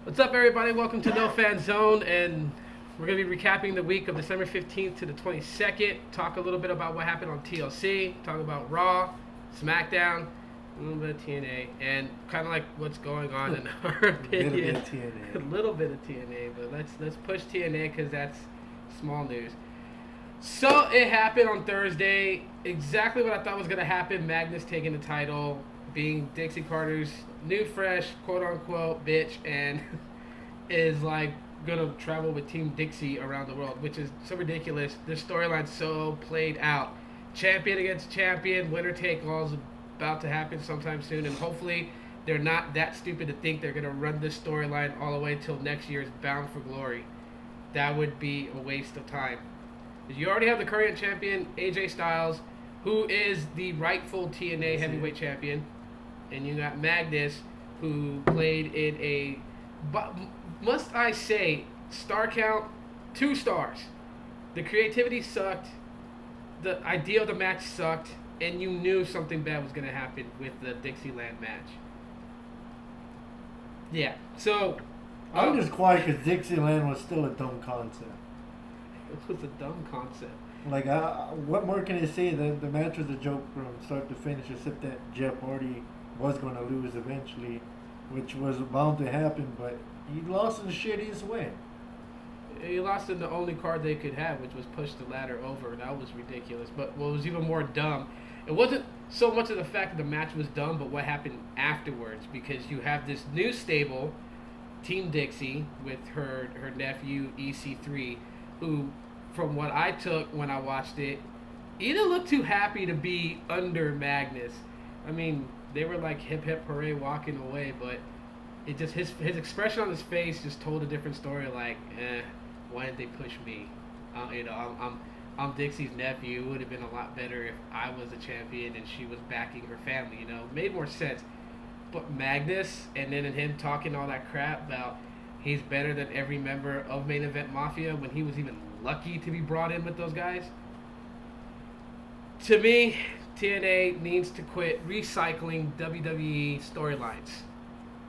What's up, everybody? Welcome to No Fan Zone, and we're going to be recapping the week of December 15th to the 22nd. Talk a little bit about what happened on TLC, talk about Raw, Smackdown, a little bit of TNA, and kind of like what's going on in our opinion. A A little bit of TNA, but let's push TNA because that's small news. So it happened on Thursday. Exactly what I thought was going to happen. Magnus taking the title, being Dixie Carter's new, fresh, quote unquote, bitch, and is like gonna travel with Team Dixie around the world, which is so ridiculous. The storyline's so played out. Champion against champion, winner take all is about to happen sometime soon, and hopefully they're not that stupid to think they're gonna run this storyline all the way till next year's Bound for Glory. That would be a waste of time. You already have the current champion, AJ Styles, who is the rightful TNA heavyweight champion. And you got Magnus, who played in a, but must I say, star count, 2 stars. The creativity sucked. The idea of the match sucked. And you knew something bad was going to happen with the Dixieland match. Yeah, so... I'm just quiet because Dixieland was still a dumb concept. It was a dumb concept. Like, what more can I say? The match was a joke from start to finish, except that Jeff Hardy was going to lose eventually, which was bound to happen, but he lost in the shittiest way. He lost in the only card they could have, which was push the ladder over. That was ridiculous. But what was even more dumb, it wasn't so much of the fact that the match was dumb, but what happened afterwards. Because you have this new stable, Team Dixie, with her nephew, EC3, who, from what I took when I watched it, he didn't look too happy to be under Magnus. I mean, they were like hip hip hooray walking away, but it just his expression on his face just told a different story. Like, why didn't they push me? I'm Dixie's nephew. It would have been a lot better if I was a champion and she was backing her family. Made more sense. But Magnus, and then him talking all that crap about he's better than every member of Main Event Mafia when he was even lucky to be brought in with those guys. To me, TNA needs to quit recycling WWE storylines.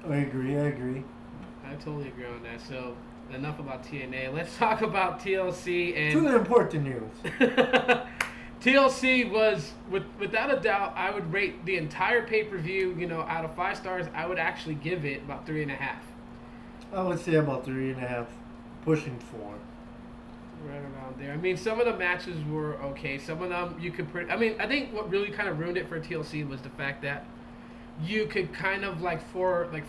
I agree. I totally agree on that. So, enough about TNA. Let's talk about TLC. And To the important news. TLC was, without a doubt, I would rate the entire pay-per-view, out of 5 stars, I would actually give it about 3.5. I would say about 3.5, pushing 4. Right around there. I mean, some of the matches were okay. Some of them you could... I think what really kind of ruined it for TLC was the fact that you could kind of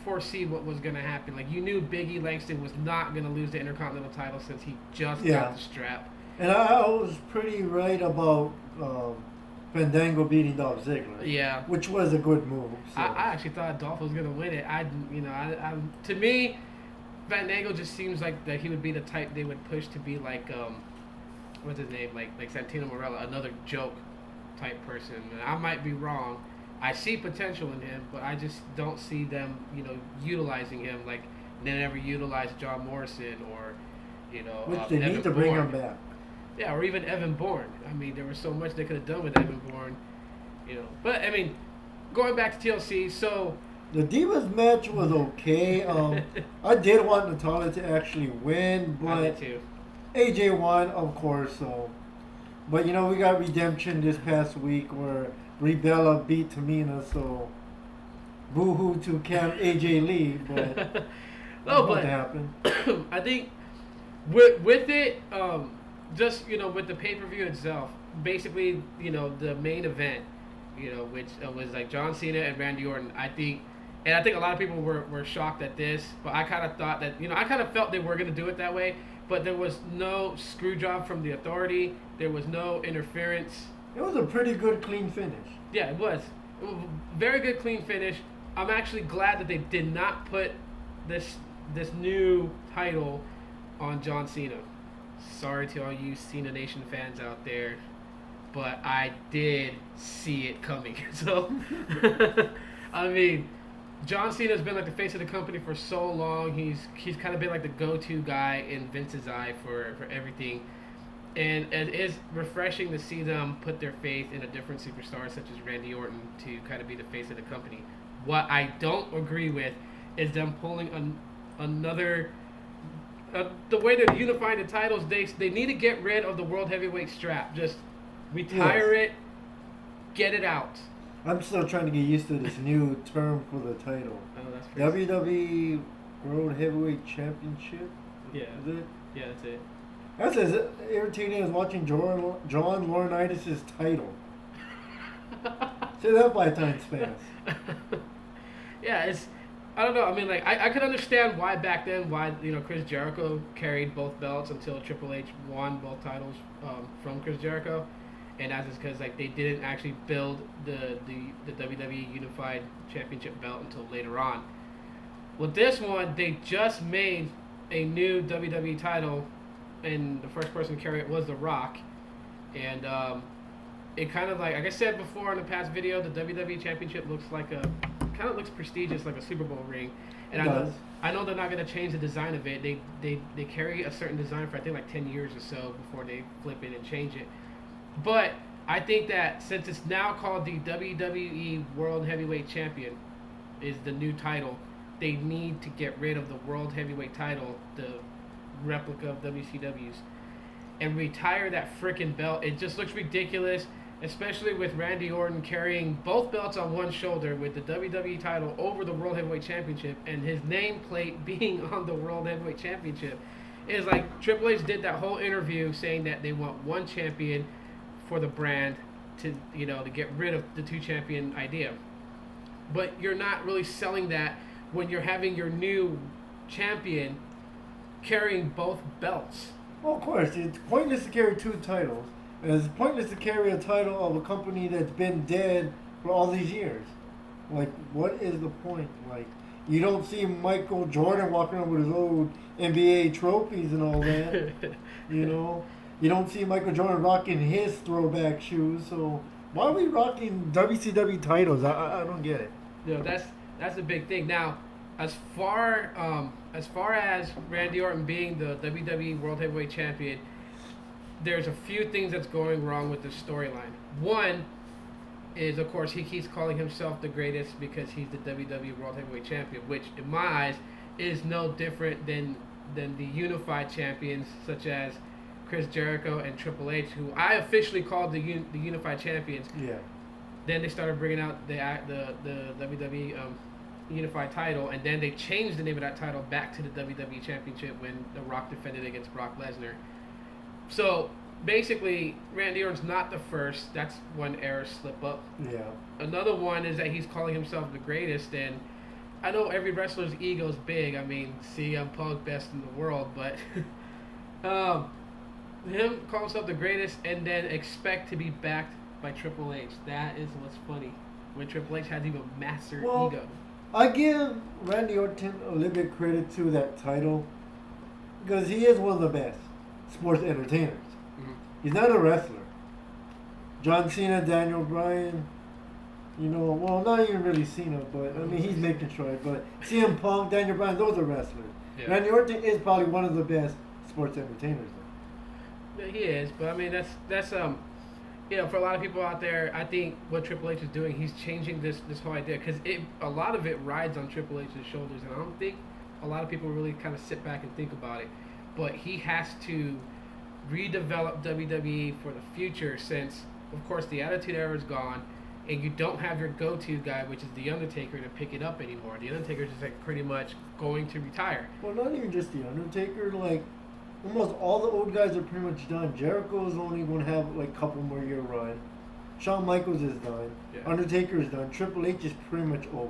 foresee what was going to happen. Like, you knew Big E Langston was not going to lose the Intercontinental title since he just got the strap. And I was pretty right about Fandango beating Dolph Ziggler. Yeah. Which was a good move. So. I actually thought Dolph was going to win it. To me, Fandango just seems like that he would be the type they would push to be like, what's his name? Like Santino Marella, another joke type person. And I might be wrong. I see potential in him, but I just don't see them, utilizing him like they never utilized John Morrison or, which they Evan need to bring Bourne. him back. Yeah, or even Evan Bourne. I mean, there was so much they could have done with Evan Bourne, But I mean, going back to TLC, so. The Divas match was okay. I did want Natalia to actually win, but I did too. AJ won, of course. So, but we got redemption this past week where Rebella beat Tamina. So, boo-hoo to Camp AJ Lee, but what happened? I think with it, just with the pay-per-view itself, basically the main event, which was like John Cena and Randy Orton. I think a lot of people were shocked at this, but I kind of thought that, I kind of felt they were going to do it that way, but there was no screw job from the Authority. There was no interference. It was a pretty good, clean finish. Yeah, it was. Very good, clean finish. I'm actually glad that they did not put this new title on John Cena. Sorry to all you Cena Nation fans out there, but I did see it coming. So, I mean, John Cena's been like the face of the company for so long. He's kind of been like the go-to guy in Vince's eye for everything. And it is refreshing to see them put their faith in a different superstar such as Randy Orton to kind of be the face of the company. What I don't agree with is them pulling another. The way they're unifying the titles, they need to get rid of the World Heavyweight strap. Just retire it, get it out. I'm still trying to get used to this new term for the title. Oh, that's crazy. WWE World Heavyweight Championship? Yeah. Is it? Yeah, that's it. That's as irritating as watching John Laurinaitis' title. Say that 5 times fast. Yeah, it's. I don't know. I mean, like, I could understand why back then, why Chris Jericho carried both belts until Triple H won both titles from Chris Jericho, and that's just because like they didn't actually build the WWE Unified Championship belt until later on. With this one, they just made a new WWE title, and the first person to carry it was The Rock, and it kind of like I said before in the past video, the WWE Championship looks like kind of looks prestigious, like a Super Bowl ring. And I know they're not going to change the design of it. They carry a certain design for I think like 10 years or so before they flip it and change it. But I think that since it's now called the WWE World Heavyweight Champion is the new title, they need to get rid of the World Heavyweight title, the replica of WCW's, and retire that frickin' belt. It just looks ridiculous. Especially with Randy Orton carrying both belts on one shoulder with the WWE title over the World Heavyweight Championship and his nameplate being on the World Heavyweight Championship. It's like Triple H did that whole interview saying that they want one champion for the brand to get rid of the 2 champion idea. But you're not really selling that when you're having your new champion carrying both belts. Well, of course, it's pointless to carry 2 titles. And it's pointless to carry a title of a company that's been dead for all these years. Like, what is the point? Like, you don't see Michael Jordan walking around with his old NBA trophies and all that. You don't see Michael Jordan rocking his throwback shoes. So why are we rocking WCW titles? I don't get it. That's the big thing. Now, as far as Randy Orton being the WWE World Heavyweight Champion, there's a few things that's going wrong with the storyline. One is, of course, he keeps calling himself the greatest because he's the WWE World Heavyweight Champion, which, in my eyes, is no different than the unified champions, such as Chris Jericho and Triple H, who I officially called the unified champions. Yeah. Then they started bringing out the WWE unified title, and then they changed the name of that title back to the WWE Championship when The Rock defended against Brock Lesnar. So basically, Randy Orton's not the first. That's one error slip up. Yeah. Another one is that he's calling himself the greatest, and I know every wrestler's ego is big. I mean, CM Punk best in the world, but him calling himself the greatest and then expect to be backed by Triple H. That is what's funny. When Triple H has even master ego. I give Randy Orton a little bit credit to that title because he is one of the best sports entertainers. Mm-hmm. He's not a wrestler. John Cena, Daniel Bryan, not even really Cena, but I mean he's making sure. But CM Punk, Daniel Bryan, those are wrestlers. Yeah. Randy Orton is probably one of the best sports entertainers. Yeah, he is, but I mean that's for a lot of people out there, I think what Triple H is doing, he's changing this whole idea because a lot of it rides on Triple H's shoulders, and I don't think a lot of people really kind of sit back and think about it. But he has to redevelop WWE for the future since, of course, the Attitude Era is gone, and you don't have your go-to guy, which is The Undertaker, to pick it up anymore. The Undertaker's just like pretty much going to retire. Well, not even just The Undertaker. Like, almost all the old guys are pretty much done. Jericho's only going to have like a couple more year run. Shawn Michaels is done. Yeah. Undertaker is done. Triple H is pretty much over.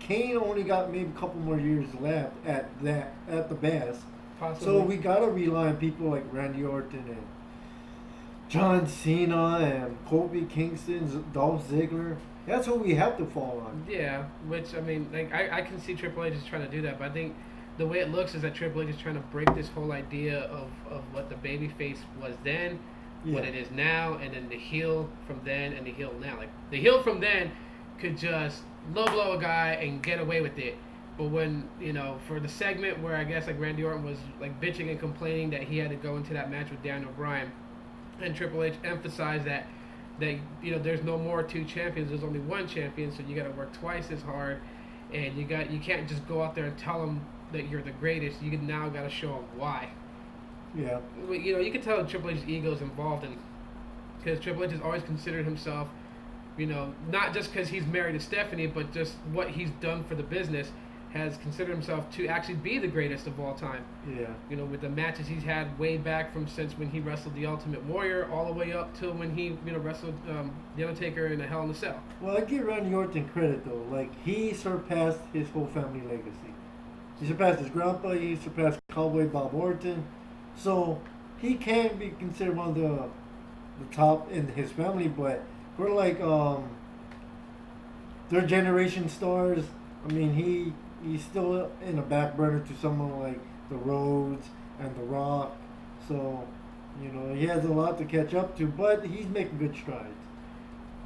Kane only got maybe a couple more years left at the best. Possibly. So we gotta rely on people like Randy Orton and John Cena and Kofi Kingston, Dolph Ziggler. That's what we have to fall on. Yeah, which I mean, like I can see Triple H is trying to do that, but I think the way it looks is that Triple H is trying to break this whole idea of what the babyface was then, what it is now, and then the heel from then and the heel now. Like the heel from then could just low blow a guy and get away with it. But when, for the segment where I guess like Randy Orton was like bitching and complaining that he had to go into that match with Daniel Bryan, and Triple H emphasized that there's no more 2 champions, there's only 1 champion, so you got to work twice as hard. and you can't just go out there and tell them that you're the greatest. You now got to show them why. Yeah. You can tell Triple H's ego is involved in, because Triple H has always considered himself, not just because he's married to Stephanie, but just what he's done for the business, has considered himself to actually be the greatest of all time. Yeah. With the matches he's had way back from since when he wrestled the Ultimate Warrior, all the way up till when he wrestled the Undertaker in the Hell in a Cell. Well, I give Randy Orton credit though. Like, he surpassed his whole family legacy. He surpassed his grandpa. He surpassed Cowboy Bob Orton. So he can be considered one of the top in his family. But for like third generation stars, I mean, he's still in the back burner to someone like the Rhodes and the Rock. So he has a lot to catch up to, but he's making good strides.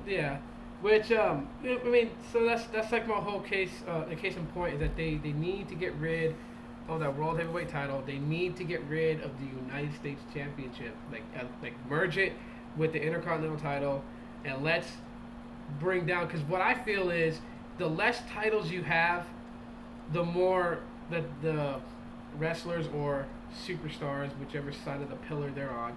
Yeah, which I mean, so that's like my whole case. The case in point is that they need to get rid of that World Heavyweight title. They need to get rid of the United States Championship. Like merge it with the Intercontinental title, and let's bring down. Because what I feel is the less titles you have, the more that the wrestlers or superstars, whichever side of the pillar they're on,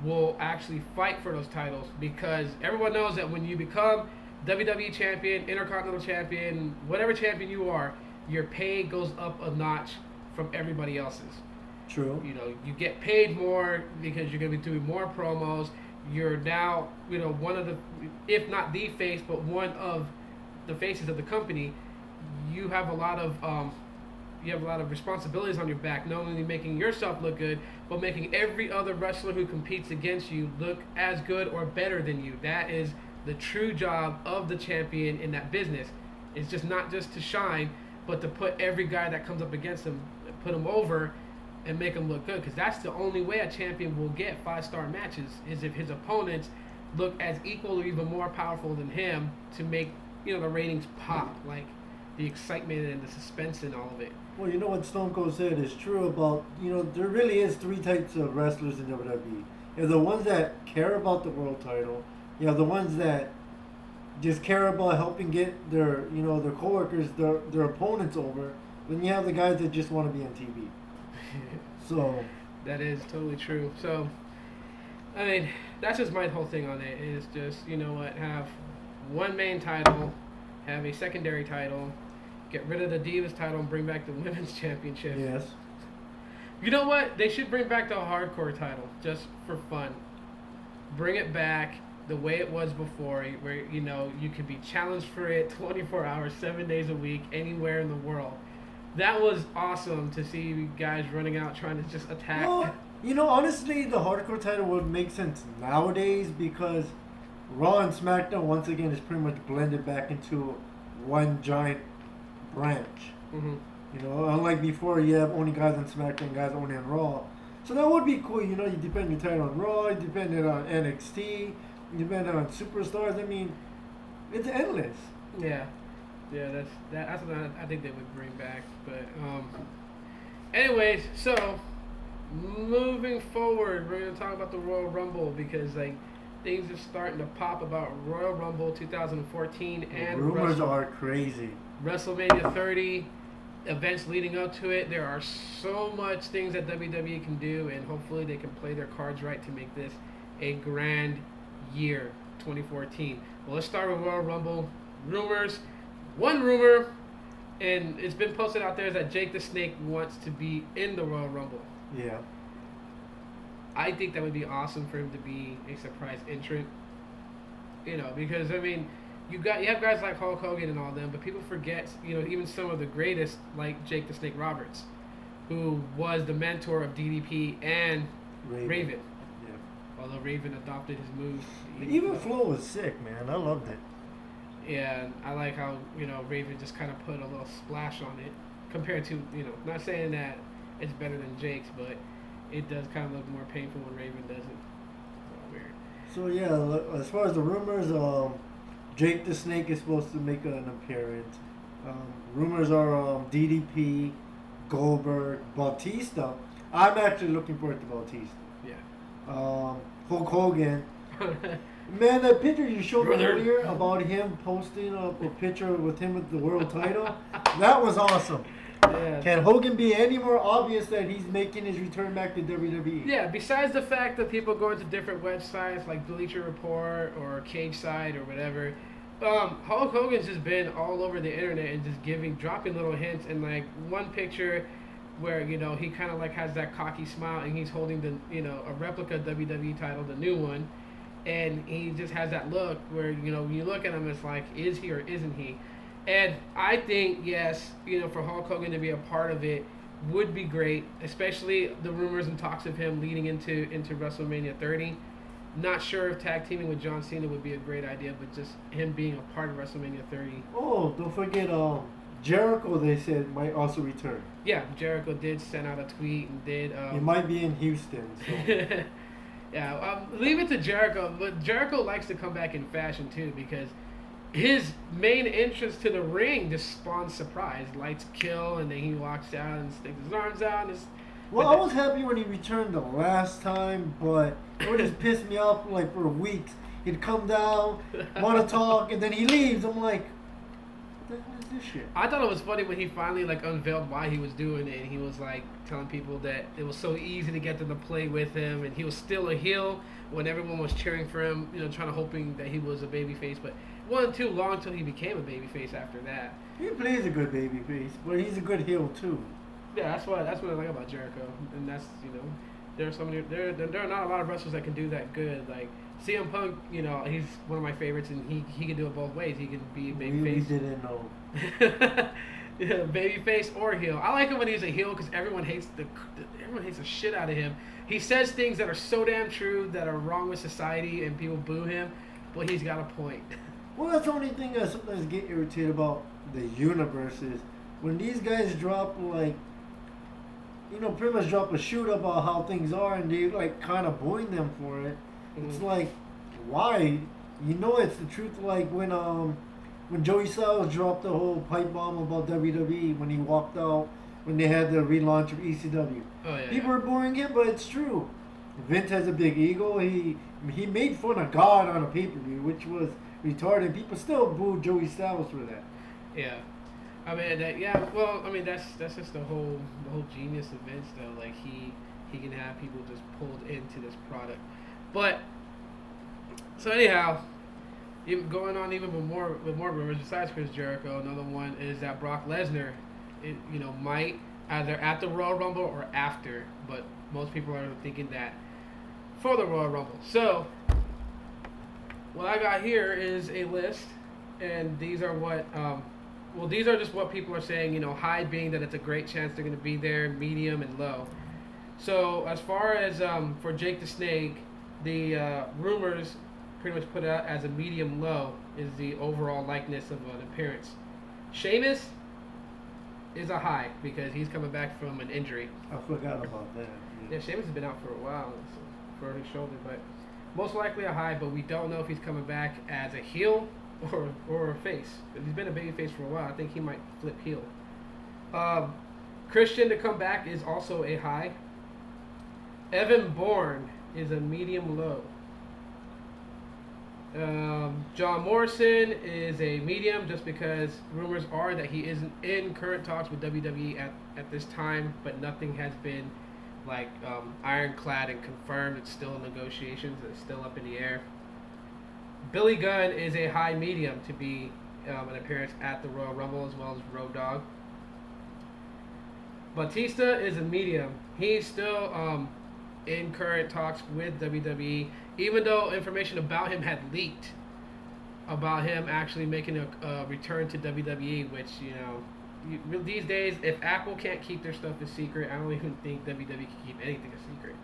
will actually fight for those titles, because everyone knows that when you become WWE champion, Intercontinental champion, whatever champion you are, your pay goes up a notch from everybody else's. True. You get paid more because you're going to be doing more promos. You're now, one of the, if not the face, but one of the faces of the company. You have a lot of responsibilities on your back, not only making yourself look good, but making every other wrestler who competes against you look as good or better than you. That is the true job of the champion in that business. It's just not just to shine, but to put every guy that comes up against him, put him over, and make him look good. Because that's the only way a champion will get 5-star matches, is if his opponents look as equal or even more powerful than him, to make the ratings pop, like the excitement and the suspense and all of it. Well, what Stone Cold said is true about, there really is three types of wrestlers in WWE. You have the ones that care about the world title. You have the ones that just care about helping get their coworkers, their opponents over. Then you have the guys that just want to be on TV. So that is totally true. So, I mean, that's just my whole thing on it. Is just, have one main title, have a secondary title, get rid of the Divas title and bring back the Women's Championship. Yes. You know what? They should bring back the Hardcore title just for fun. Bring it back the way it was before, where you could be challenged for it 24 hours, 7 days a week, anywhere in the world. That was awesome to see guys running out trying to just attack. Well, honestly, the Hardcore title would make sense nowadays, because Raw and SmackDown once again is pretty much blended back into one giant branch. Mm-hmm. Unlike before, you have only guys on SmackDown, guys only on Raw. So that would be cool. You depend your title on Raw, you depend it on NXT, you depend on Superstars. I mean, it's endless. Yeah, that's what I think they would bring back. But anyways, so moving forward, we're gonna talk about the Royal Rumble, because things are starting to pop about Royal Rumble 2014 and rumors are crazy. WrestleMania 30, events leading up to it. There are so much things that WWE can do, and hopefully they can play their cards right to make this a grand year, 2014. Well, let's start with Royal Rumble rumors. One rumor, and it's been posted out there, is that Jake the Snake wants to be in the Royal Rumble. Yeah. I think that would be awesome for him to be a surprise entrant. Because I mean, you have guys like Hulk Hogan and all them, but people forget, even some of the greatest, like Jake the Snake Roberts, who was the mentor of DDP and Raven. Yeah. Although Raven adopted his moves. Even Flo was sick, man. I loved it. Yeah, and I like how, Raven just kind of put a little splash on it, compared to, not saying that it's better than Jake's, but it does kind of look more painful when Raven does it. Weird. So yeah, as far as the rumors, Jake the Snake is supposed to make an appearance. Rumors are DDP, Goldberg, Bautista. I'm actually looking forward to Bautista. Yeah. Hulk Hogan. Man, that picture you showed me Brother. earlier about him posting a picture with him with the world title, that was awesome. Yeah. Can Hogan be any more obvious that he's making his return back to WWE? Yeah, besides the fact that people go into different websites like Bleacher Report or Cage Side or whatever, Hulk Hogan's just been all over the internet and just dropping little hints. And like one picture where he kind of like has that cocky smile and he's holding a replica WWE title, the new one, and he just has that look where when you look at him, it's like, is he or isn't he? And I think yes, for Hulk Hogan to be a part of it would be great, especially the rumors and talks of him leading into WrestleMania 30. Not sure if tag teaming with John Cena would be a great idea, but just him being a part of WrestleMania 30. Oh, don't forget, Jericho, they said, might also return. Yeah, Jericho did send out a tweet and did. He might be in Houston, so. Yeah, leave it to Jericho. But Jericho likes to come back in fashion too, because his main entrance to the ring just spawns surprise. Lights kill, and then he walks out and sticks his arms out. Well, I was happy when he returned the last time, but it would just piss me off like for weeks. He'd come down, want to talk, and then he leaves. I'm like, what the hell is this shit? I thought it was funny when he finally like unveiled why he was doing it. And he was like telling people that it was so easy to get them to play with him, and he was still a heel when everyone was cheering for him, trying to hoping that he was a babyface. But it wasn't too long until he became a babyface after that. He plays a good babyface, but he's a good heel too. Yeah, that's what I like about Jericho, and that's there's so many there are not a lot of wrestlers that can do that good. Like CM Punk, he's one of my favorites, and he can do it both ways. He can be a babyface. We didn't know. Yeah, babyface or heel. I like him when he's a heel because everyone hates the shit out of him. He says things that are so damn true that are wrong with society, and people boo him, but he's got a point. Well, that's the only thing I sometimes get irritated about the universe is when these guys drop like, pretty much drop a shoot about how things are, and they like kind of booing them for it. Mm-hmm. It's like, why? It's the truth. Like when Joey Styles dropped the whole pipe bomb about WWE when he walked out when they had the relaunch of ECW. Oh yeah. People were booing him, but it's true. Vince has a big ego. He made fun of God on a pay-per-view, which was retarded. People still booed Joey Styles for that. Yeah. I mean that's just the whole genius of Vince though. Like he can have people just pulled into this product. But so anyhow, even going on even with more rumors besides Chris Jericho, another one is that Brock Lesnar, might either at the Royal Rumble or after, but most people are thinking that for the Royal Rumble. So what I got here is a list, and these are what these are just what people are saying, high being that it's a great chance they're going to be there, medium and low. So as far as for Jake the Snake, the rumors pretty much put out as a medium low is the overall likeness of an appearance. Sheamus is a high because he's coming back from an injury. I forgot about that. Yeah, Sheamus has been out for a while for his shoulder, but most likely a high, but we don't know if he's coming back as a heel or a face. If he's been a baby face for a while, I think he might flip heel. Christian to come back is also a high. Evan Bourne is a medium low. John Morrison is a medium just because rumors are that he isn't in current talks with WWE at this time, but nothing has been like ironclad and confirmed. It's still in negotiations. It's still up in the air. Billy Gunn is a high medium to be an appearance at the Royal Rumble as well as Road Dogg. Batista is a medium. He's still in current talks with WWE, even though information about him had leaked about him actually making a return to WWE, which, these days, if Apple can't keep their stuff a secret, I don't even think WWE can keep anything a secret.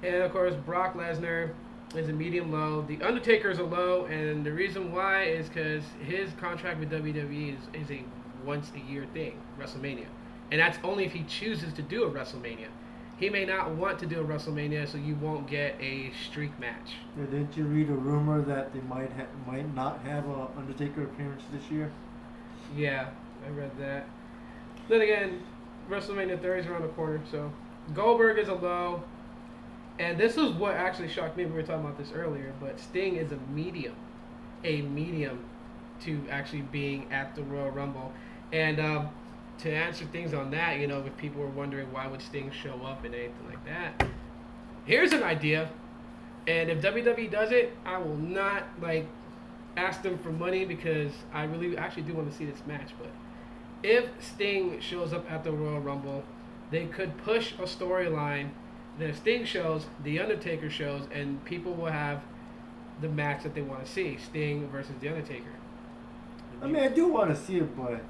And, of course, Brock Lesnar is a medium low. The Undertaker is a low, and the reason why is because his contract with WWE is a once-a-year thing, WrestleMania. And that's only if he chooses to do a WrestleMania. He may not want to do a WrestleMania, so you won't get a streak match. Yeah, didn't you read a rumor that they might not have a Undertaker appearance this year? Yeah, I read that. Then again, WrestleMania 30 is around the corner, so Goldberg is a low. And this is what actually shocked me. We were talking about this earlier, but Sting is a medium to actually being at the Royal Rumble. And to answer things on that, if people were wondering why would Sting show up and anything like that, here's an idea. And if WWE does it, I will not ask them for money because I really actually do want to see this match. But if Sting shows up at the Royal Rumble, they could push a storyline. The Sting shows, The Undertaker shows, and people will have the match that they want to see: Sting versus The Undertaker. I mean, I do want to see it, but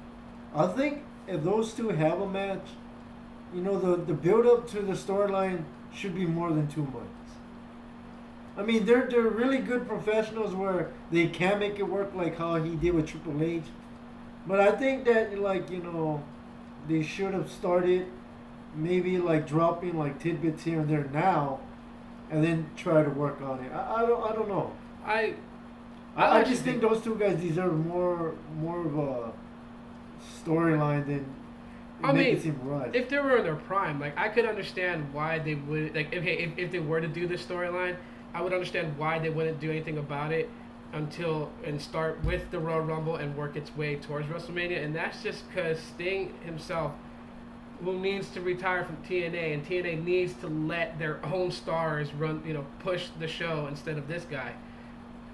I think if those two have a match, the build up to the storyline should be more than 2 months. I mean, they're really good professionals where they can make it work like how he did with Triple H. But I think that they should have started maybe dropping tidbits here and there now, and then try to work on it. I don't know. I just think those two guys deserve more of a storyline than make it seem rushed. If they were in their prime, I could understand why they would if they were to do this storyline, I would understand why they wouldn't do anything about it and start with the Royal Rumble and work its way towards WrestleMania. And that's just because Sting himself needs to retire from TNA, and TNA needs to let their own stars run, push the show instead of this guy.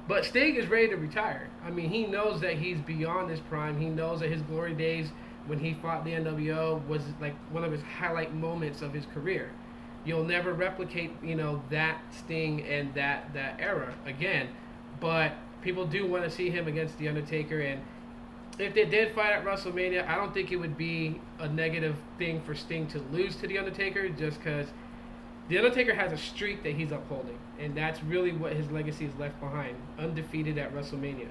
But Sting is ready to retire. I mean, he knows that he's beyond his prime. He knows that his glory days when he fought the NWO was one of his highlight moments of his career. You'll never replicate, that Sting and that era again. But people do want to see him against The Undertaker, and if they did fight at WrestleMania, I don't think it would be a negative thing for Sting to lose to The Undertaker, just because The Undertaker has a streak that he's upholding, and that's really what his legacy is left behind, undefeated at WrestleMania.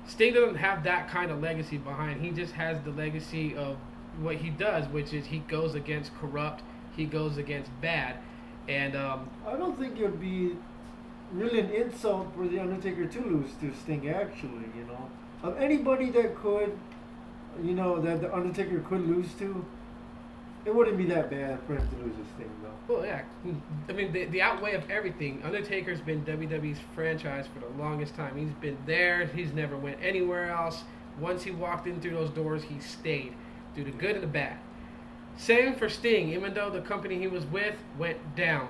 Sting doesn't have that kind of legacy behind. He just has the legacy of what he does, which is he goes against corrupt, he goes against bad, and I don't think it would be really an insult for The Undertaker to lose to Sting, actually, Of anybody that could, that The Undertaker could lose to, it wouldn't be that bad for him to lose to Sting, though. Well, yeah. I mean, the outweigh of everything, Undertaker's been WWE's franchise for the longest time. He's been there. He's never went anywhere else. Once he walked in through those doors, he stayed, through the good and the bad. Same for Sting. Even though the company he was with went down,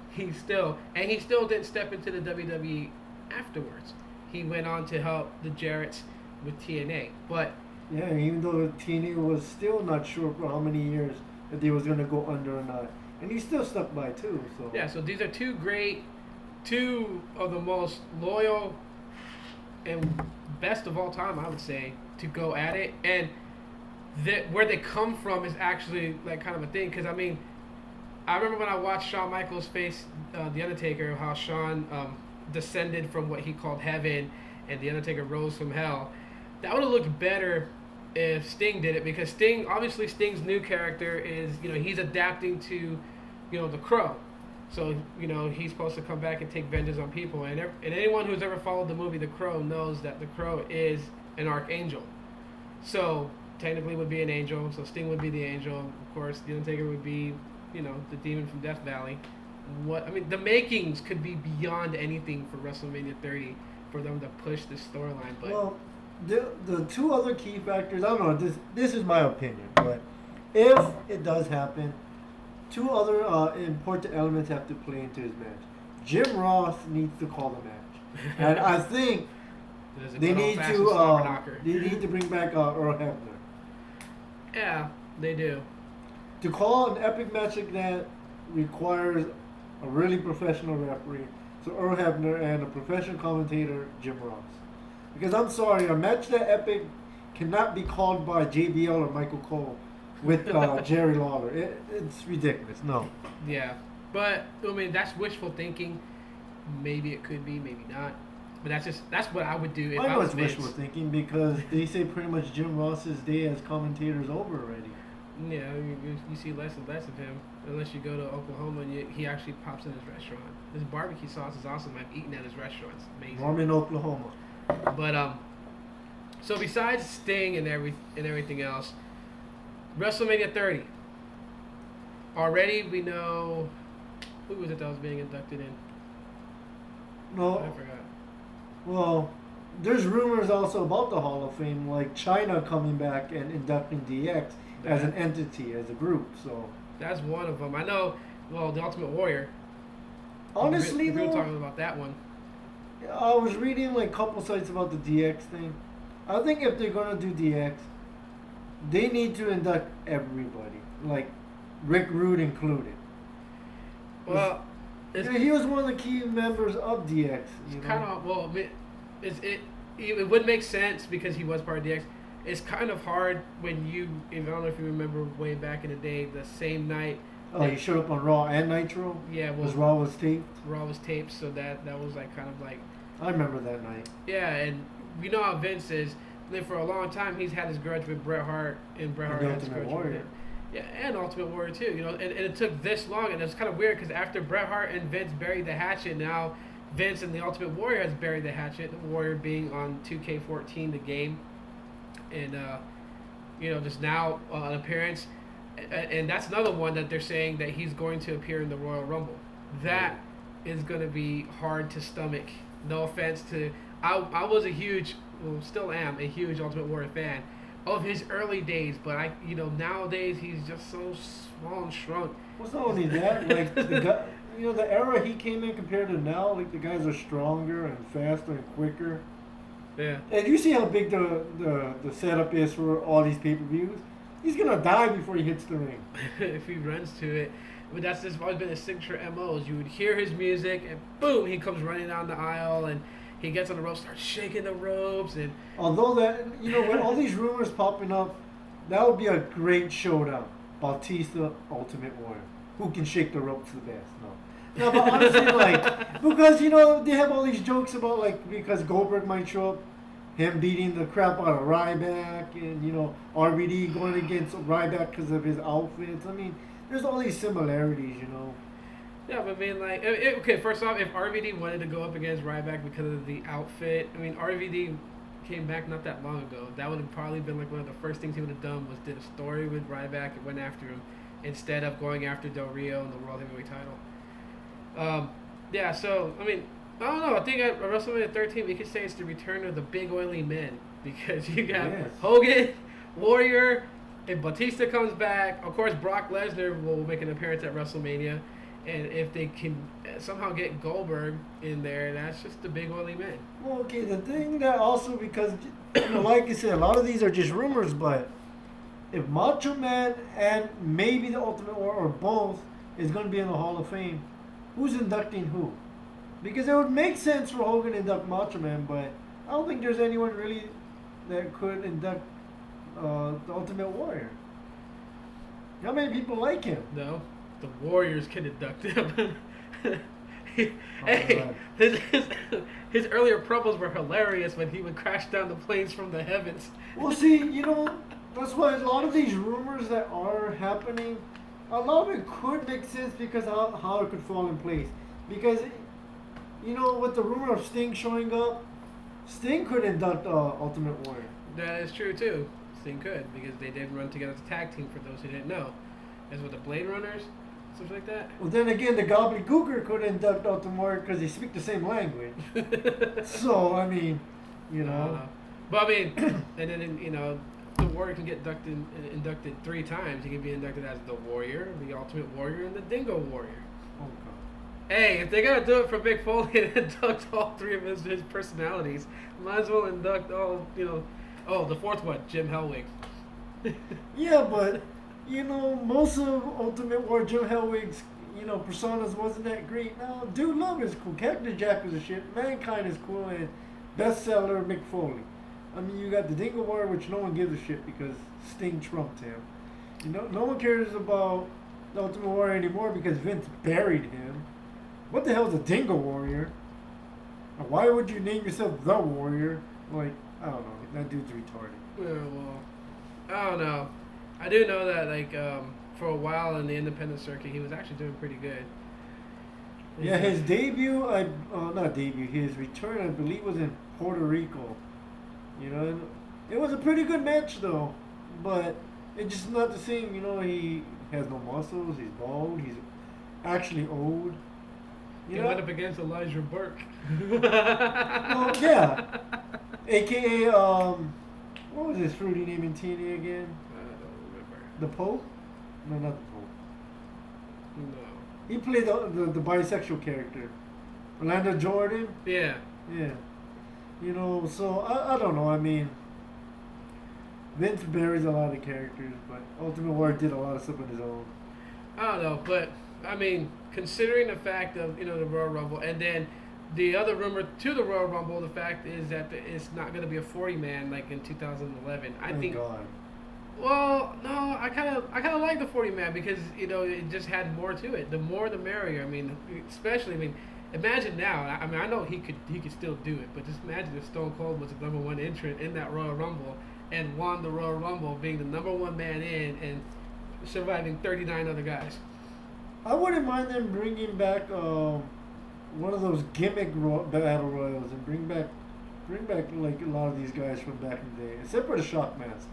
he still didn't step into the WWE afterwards. He went on to help the Jarretts with TNA. But yeah, even though TNA was still not sure for how many years if they was going to go under or not. And he still stuck by too. So yeah, so these are two of the most loyal and best of all time, I would say, to go at it. And where they come from is actually kind of a thing. Because I mean, I remember when I watched Shawn Michaels face The Undertaker, how Shawn descended from what he called heaven, and The Undertaker rose from hell. That would have looked better if Sting did it, because Sting's new character is, he's adapting to, the Crow. So, he's supposed to come back and take vengeance on people. And anyone who's ever followed the movie The Crow knows that the Crow is an archangel. So, technically would be an angel. So Sting would be the angel. Of course, The Undertaker would be, the demon from Death Valley. The makings could be beyond anything for WrestleMania 30 for them to push this storyline. But well, the two other key factors, I don't know, this is my opinion, but if it does happen, two other important elements have to play into his match. Jim Ross needs to call the match, and I think they need to bring back Earl Hebner. Yeah, they do. To call an epic match like that requires a really professional referee, so Earl Hebner, and a professional commentator, Jim Ross. Because I'm sorry, a match that epic cannot be called by JBL or Michael Cole with Jerry Lawler. It's ridiculous. No. Yeah, but that's wishful thinking. Maybe it could be, maybe not. But that's what I would do if I was Vince. Wishful thinking, because they say pretty much Jim Ross's day as commentator is over already. Yeah, you see less and less of him unless you go to Oklahoma and he actually pops in his restaurant. His barbecue sauce is awesome. I've eaten at his restaurant. It's amazing. Norman, Oklahoma. But so besides Sting and everything else, WrestleMania 30. Already we know Who was it that was being inducted in? No, I forgot. well, there's rumors also about the Hall of Fame, like China coming back and inducting DX as an entity, as a group. So That's one of them. I know. Well, the Ultimate Warrior. honestly, we were though, talking about that one. I was reading like a couple sites about the DX thing. I think if they're gonna do DX, they need to induct everybody, like Rick Rude included. Well, it's Yeah, he was one of the key members of DX. You know? kind of well. It would make sense because he was part of DX. It's kind of hard when I don't know if you remember way back in the day, the same night. Oh, he showed up on Raw and Nitro. Yeah, well, Because Raw was taped. Raw was taped, so that was like kind of like I remember that night. yeah, and you know how Vince is. Then for a long time, he's had this grudge with Bret Hart, and Bret Hart The had this Ultimate grudge with Warrior. him. Yeah, and Ultimate Warrior too. You know, and it took this long, and it's kind of weird because after Bret Hart and Vince buried the hatchet, now Vince and the Ultimate Warrior has buried the hatchet. The Warrior being on 2K14, the game, and you know, just now an appearance, and that's another one that they're saying that he's going to appear in the Royal Rumble. That is going to be hard to stomach. No offense to, I was a huge, well, still am a huge Ultimate Warrior fan of his early days, but nowadays he's just so small and shrunk. Well, it's not only that, like the guy, the era he came in compared to now, like the guys are stronger and faster and quicker. Yeah. And you see how big the setup is for all these pay-per-views. He's gonna die before he hits the ring. If he runs to it. But that's just always been his signature MO. You would hear his music, and boom, he comes running down the aisle, and he gets on the ropes, starts shaking the ropes, and Although that, with all these rumors popping up, that would be a great showdown. Bautista, Ultimate Warrior. Who can shake the ropes the best? No, but honestly, like, because, they have all these jokes about, like, because Goldberg might show up, him beating the crap out of Ryback, and, RVD going against Ryback because of his outfits. I mean, there's all these similarities, yeah, but I mean, like, okay, first off, if RVD wanted to go up against Ryback because of the outfit, I mean, RVD came back not that long ago. That would have probably been, like, one of the first things he would have done was did a story with Ryback and went after him instead of going after Del Rio and the World Heavyweight title. Yeah, so, I mean, I don't know. I think at WrestleMania 13, we could say it's the return of the big oily men because you got Hogan, Warrior, if Batista comes back, of course, Brock Lesnar will make an appearance at WrestleMania. And if they can somehow get Goldberg in there, that's just the big oily man. Well, okay, the thing that also, because, like you said, a lot of these are just rumors, but if Macho Man and maybe the Ultimate Warrior or both is going to be in the Hall of Fame, who's inducting who? Because it would make sense for Hogan to induct Macho Man, but I don't think there's anyone really that could induct the Ultimate Warrior. How many people like him? No. The Warriors can induct him. Hey, God. his earlier promos were hilarious when he would crash down the planes from the heavens. Well, see, that's why a lot of these rumors that are happening, a lot of it could make sense because how it could fall in place. Because, with the rumor of Sting showing up, Sting could induct Ultimate Warrior. That is true too. Sting could because they did run together as a tag team. For those who didn't know, as with the Blade Runners. Stuff like that. Well, then again, the Gobbledygooker could induct Ultimate Warrior because they speak the same language. So, I mean, But I mean, and then, the Warrior can get inducted 3 times. He can be inducted as the Warrior, the Ultimate Warrior, and the Dingo Warrior. Oh, God. Hey, if they're going to do it for Mick Foley and induct all 3 of his personalities, might as well induct all, oh, the 4th one, Jim Hellwig. Yeah, but... most of Ultimate Warrior Jim Hellwig's, personas wasn't that great. Now, Dude Love is cool. Cactus Jack was a shit. Mankind is cool. And bestseller Mick Foley. I mean, you got the Dingo Warrior, which no one gives a shit because Sting trumped him. No one cares about the Ultimate Warrior anymore because Vince buried him. What the hell is a Dingo Warrior? Why would you name yourself the Warrior? Like, I don't know. That dude's retarded. Yeah, well, I don't know. I do know that, like, for a while in the independent circuit, he was actually doing pretty good. Yeah, his debut, not debut, his return, I believe, was in Puerto Rico. It was a pretty good match, though. But it's just not the same, he has no muscles, he's bald, actually old. He went up against Elijah Burke. Well, yeah. AKA, what was his fruity name in TNA again? I don't remember. The Pope? No, not the Pope. No. He played the bisexual character. Orlando Jordan? Yeah. Yeah. You know, so I don't know. I mean, Vince buries a lot of characters, but Ultimate Warrior did a lot of stuff on his own. I don't know, but I mean, considering the fact of the Royal Rumble, and then the other rumor to the Royal Rumble, the fact is that it's not going to be a 40-man like in 2011. I Thank think. God. Well, no, I kind of like the 40-man because it just had more to it. The more, the merrier. I mean, especially imagine now. I mean, I know he could still do it, but just imagine if Stone Cold was the #1 entrant in that Royal Rumble and won the Royal Rumble, being the #1 man in and surviving 39 other guys. I wouldn't mind them bringing back one of those gimmick battle royals and bring back like a lot of these guys from back in the day, except for the Shockmaster.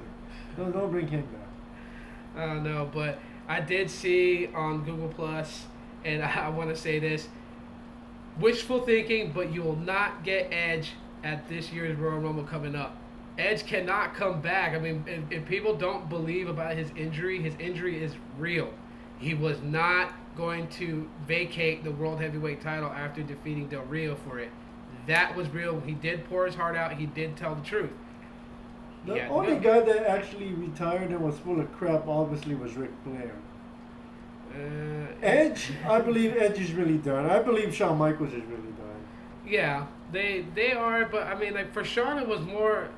Don't bring him back. I don't know, but I did see on Google Plus, and I want to say this: wishful thinking, but you will not get Edge at this year's Royal Rumble coming up. Edge cannot come back. I mean, if people don't believe about his injury is real. He was not going to vacate the World Heavyweight title after defeating Del Rio for it. That was real. He did pour his heart out. He did tell the truth. The only guy that actually retired and was full of crap, obviously, was Ric Flair. Edge, I believe Edge is really done. I believe Shawn Michaels is really done. Yeah, they are, but I mean, like for Shawn, it was more,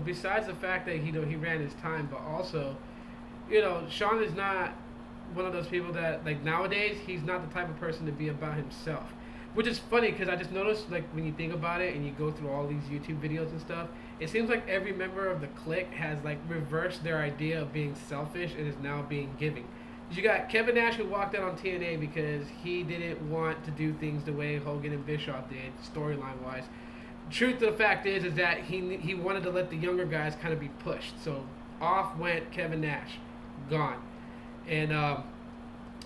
besides the fact that he ran his time, but also, Shawn is not one of those people that, like, nowadays he's not the type of person to be about himself. Which is funny because I just noticed, like, when you think about it and you go through all these YouTube videos and stuff, it seems like every member of the clique has, like, reversed their idea of being selfish and is now being giving. You got Kevin Nash, who walked out on TNA because he didn't want to do things the way Hogan and Bischoff did, storyline-wise. Truth of the fact is that he wanted to let the younger guys kind of be pushed. So off went Kevin Nash, gone. And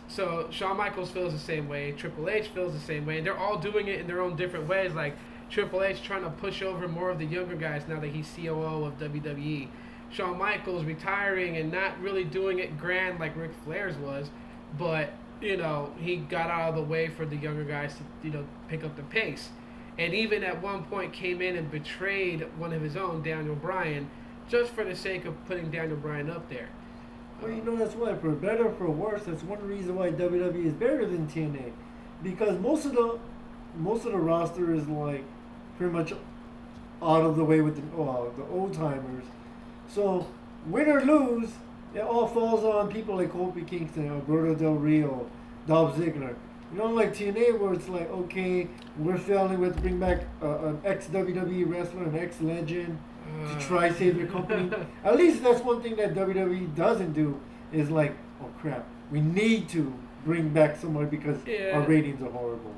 so Shawn Michaels feels the same way. Triple H feels the same way. And they're all doing it in their own different ways. Like Triple H trying to push over more of the younger guys now that he's COO of WWE. Shawn Michaels retiring and not really doing it grand like Ric Flair's was. But, he got out of the way for the younger guys to, pick up the pace. And even at one point came in and betrayed one of his own, Daniel Bryan, just for the sake of putting Daniel Bryan up there. Well, that's why, for better or for worse, that's one reason why WWE is better than TNA, because most of the roster is like pretty much out of the way with the old timers. So win or lose, it all falls on people like Kofi Kingston, Alberto Del Rio, Dolph Ziggler. Like TNA, where it's like, okay, we're failing with bring back an ex-WWE wrestler, an ex-legend, to try save your company. At least that's one thing that WWE doesn't do, is like, oh crap, we need to bring back somebody because our ratings are horrible.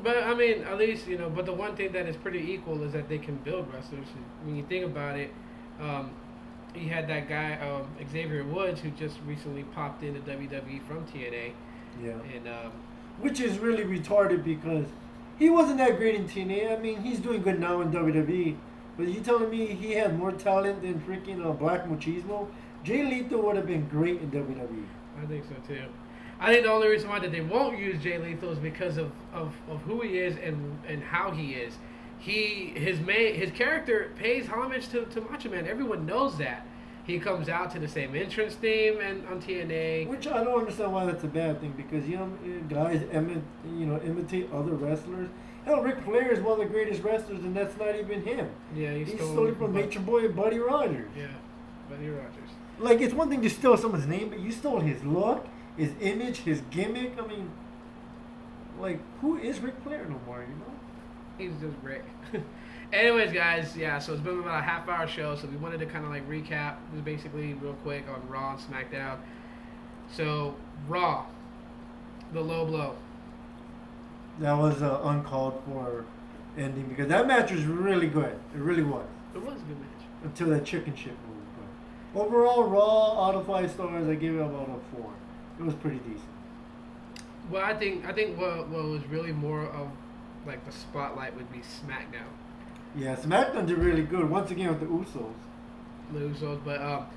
But I mean, at least but the one thing that is pretty equal is that they can build wrestlers. When you think about it, you had that guy Xavier Woods, who just recently popped into WWE from TNA. Yeah. And which is really retarded because he wasn't that great in TNA. I mean, he's doing good now in WWE. But you telling me he had more talent than freaking Black Machismo? Jay Lethal would have been great in WWE. I think so too. I think the only reason why that they won't use Jay Lethal is because of who he is and how he is. His character pays homage to Macho Man. Everyone knows that. He comes out to the same entrance theme and on TNA. Which I don't understand why that's a bad thing, because guys imitate other wrestlers. Hell, Ric Flair is one of the greatest wrestlers, and that's not even him. Yeah, he stole it from Nature Boy and Buddy Rogers. Yeah, Buddy Rogers. Like, it's one thing to steal someone's name, but you stole his look, his image, his gimmick. I mean, like, who is Ric Flair no more, He's just Rick. Anyways, guys, so it's been about a half-hour show, so we wanted to kind of like recap, just basically real quick on Raw and SmackDown. So, Raw, the low blow. That was an uncalled for ending, because that match was really good. It really was. It was a good match. Until that chicken shit moved. But overall, Raw, out of 5 stars, I give it about a 4. It was pretty decent. Well, I think what was really more of like the spotlight would be SmackDown, Yeah, SmackDown did really good once again with the Usos. the Usos, but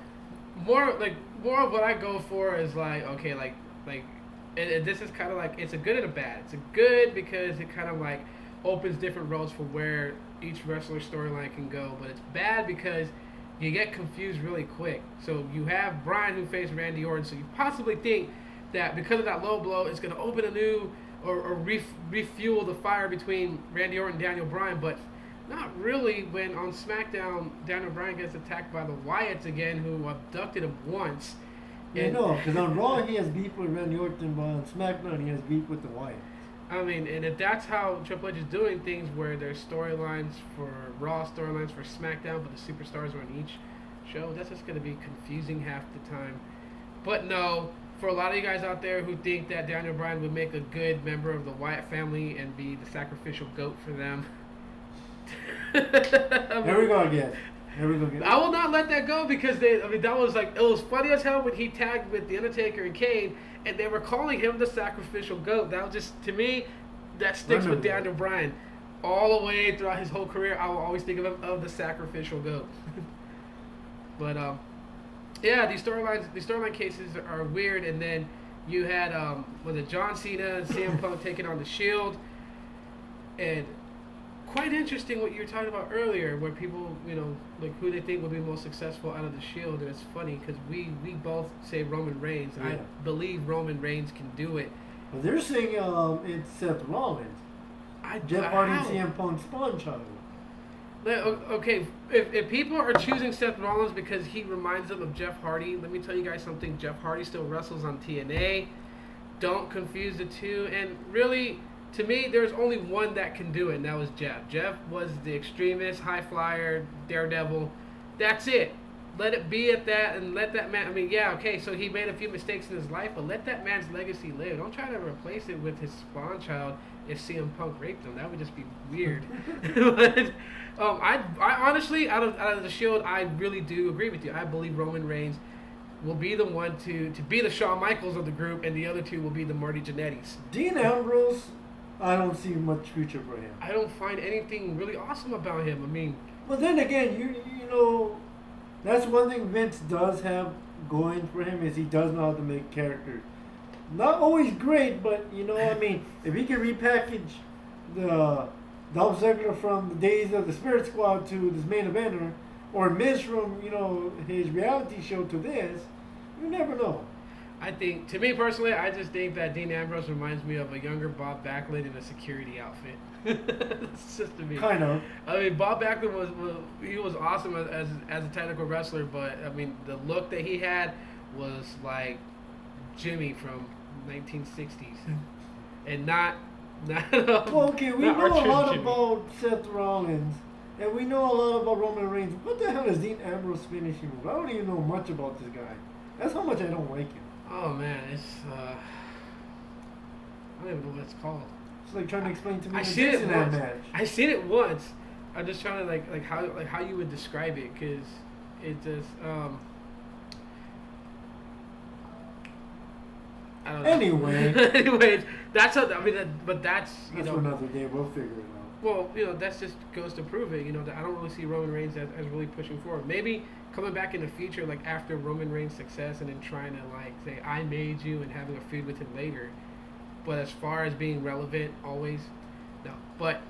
more of what I go for is like okay, like this is kind of like it's a good and a bad. It's a good because it kind of like opens different roads for where each wrestler storyline can go, but it's bad because you get confused really quick. So you have Bryan who faced Randy Orton, so you possibly think that because of that low blow, it's going to open a new or refuel the fire between Randy Orton and Daniel Bryan, but not really when on SmackDown, Daniel Bryan gets attacked by the Wyatts again, who abducted him once. Yeah, no, because on Raw he has beef with Randy Orton, but on SmackDown he has beef with the Wyatts. I mean, and if that's how Triple H is doing things, where there's storylines for Raw, storylines for SmackDown, but the superstars are on each show, that's just going to be confusing half the time. But no, for a lot of you guys out there who think that Daniel Bryan would make a good member of the Wyatt family and be the sacrificial goat for them, Here we go again. I will not let that go because that was like, it was funny as hell when he tagged with The Undertaker and Kane and they were calling him the sacrificial goat. That was just, to me, that sticks with Daniel Bryan. All the way throughout his whole career, I will always think of him of the sacrificial goat. But, yeah, these storyline cases are weird. And then you had, was it John Cena and CM Punk taking on the Shield. And quite interesting what you were talking about earlier, where people, like who they think will be most successful out of the Shield. And it's funny because we both say Roman Reigns. Yeah. I believe Roman Reigns can do it. Well, they're saying it's Seth Rollins. Jeff Hardy and CM Punk's spawn child. Okay, if people are choosing Seth Rollins because he reminds them of Jeff Hardy, let me tell you guys something. Jeff Hardy still wrestles on TNA. Don't confuse the two. And really, to me, there's only one that can do it, and that was Jeff. Jeff was the extremist, high flyer, daredevil. That's it. Let it be at that, and let that man. I mean, yeah, okay, so he made a few mistakes in his life, but let that man's legacy live. Don't try to replace it with his spawn child if CM Punk raped him. That would just be weird. But, I honestly, out of the Shield, I really do agree with you. I believe Roman Reigns will be the one to be the Shawn Michaels of the group, and the other two will be the Marty Jannettis. Dean Ambrose, I don't see much future for him. I don't find anything really awesome about him. I mean, but then again, you know, that's one thing Vince does have going for him is he does know how to make characters. Not always great, but I mean, if he can repackage the Dolph Ziggler from the days of the Spirit Squad to this main eventer, or Miz from his reality show to this, you never know. I think, to me personally, I just think that Dean Ambrose reminds me of a younger Bob Backlund in a security outfit. It's just to me. Kind of. I mean, Bob Backlund was awesome as a technical wrestler, but I mean, the look that he had was like Jimmy from 1960s, and not. Well, okay, we know a lot Jimmy. about Seth Rollins, and we know a lot about Roman Reigns. What the hell is Dean Ambrose finishing move? I don't even know much about this guy. That's how much I don't like him. Oh man, it's I don't even know what it's called. It's like trying to explain to me I the seen it Dixieland once. match. I seen it once. I'm just trying to like how you would describe it, because it just I don't know. Anyway. Anyways, that's how. I mean, but that's That's for another day. We'll figure it out. Well, that just goes to prove it. That I don't really see Roman Reigns as really pushing forward. Maybe coming back in the future, like after Roman Reigns' success, and then trying to like say I made you and having a feud with him later. But as far as being relevant, always no. But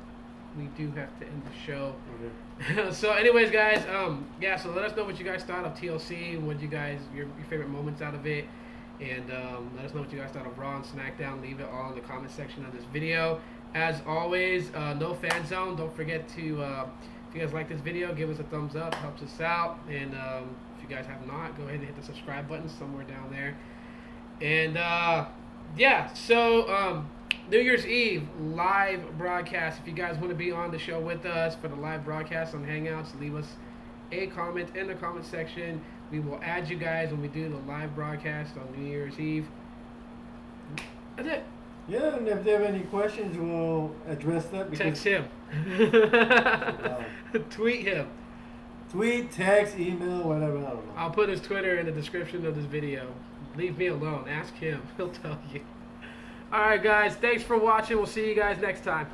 we do have to end the show. Okay. So, anyways, guys, yeah. So let us know what you guys thought of TLC, and what you guys your favorite moments out of it. And let us know what you guys thought of Raw and SmackDown. Leave it all in the comment section of this video. As always, no fan zone. Don't forget to, if you guys like this video, give us a thumbs up. Helps us out. And if you guys have not, go ahead and hit the subscribe button somewhere down there. And yeah, so New Year's Eve live broadcast. If you guys want to be on the show with us for the live broadcast on Hangouts, leave us a comment in the comment section. We will add you guys when we do the live broadcast on New Year's Eve. That's it. Yeah, and if they have any questions, we'll address that. Text him. Tweet him. Tweet, text, email, whatever. I don't know. I'll put his Twitter in the description of this video. Leave me alone. Ask him. He'll tell you. All right, guys. Thanks for watching. We'll see you guys next time.